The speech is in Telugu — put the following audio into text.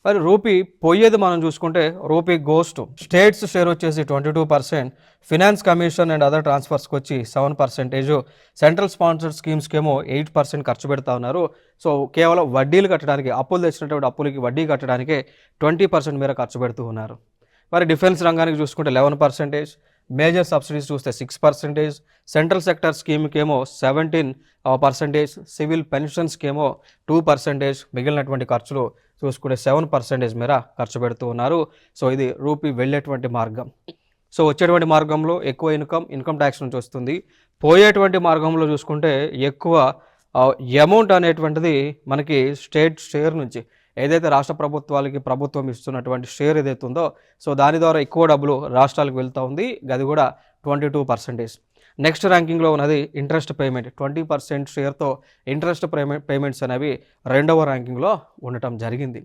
మరి రూపీ పోయేది మనం చూసుకుంటే రూపీ గోస్ట్ స్టేట్స్ షేర్ వచ్చేసి 22%, ఫినాన్స్ కమిషన్ అండ్ అదర్ ట్రాన్స్ఫర్స్కి వచ్చి 7%, సెంట్రల్ స్పాన్సర్డ్ స్కీమ్స్కి ఏమో 8% ఖర్చు పెడతా ఉన్నారు. సో కేవలం వడ్డీలు కట్టడానికి, అప్పులు తెచ్చినటువంటి అప్పులకి వడ్డీ కట్టడానికే 20% మేర ఖర్చు పెడుతూ ఉన్నారు. మరి డిఫెన్స్ రంగానికి చూసుకుంటే 11%, మేజర్ సబ్సిడీస్ చూస్తే 6%, సెంట్రల్ సెక్టర్ స్కీమ్కి ఏమో 17%, సివిల్ పెన్షన్స్కి ఏమో 2%, మిగిలినటువంటి ఖర్చులు చూసుకుంటే 7% మేర ఖర్చు పెడుతూ ఉన్నారు. సో ఇది రూపీ వెళ్ళేటువంటి మార్గం. సో వచ్చేటువంటి మార్గంలో ఎక్కువ ఇన్కమ్ ట్యాక్స్ నుంచి వస్తుంది. పోయేటువంటి మార్గంలో చూసుకుంటే ఎక్కువ అమౌంట్ అనేటువంటిది మనకి స్టేట్ షేర్ నుంచి, ఏదైతే రాష్ట్ర ప్రభుత్వాలకి ప్రభుత్వం ఇస్తున్నటువంటి షేర్ ఏదైతే ఉందో, సో దాని ద్వారా ఎక్కువ డబ్బులు రాష్ట్రాలకు వెళ్తూ ఉంది. అది కూడా 22%. నెక్స్ట్ ర్యాంకింగ్లో ఉన్నది ఇంట్రెస్ట్ పేమెంట్. 20% షేర్తో ఇంట్రెస్ట్ పేమెంట్స్ అనేవి రెండవ ర్యాంకింగ్లో ఉండటం జరిగింది.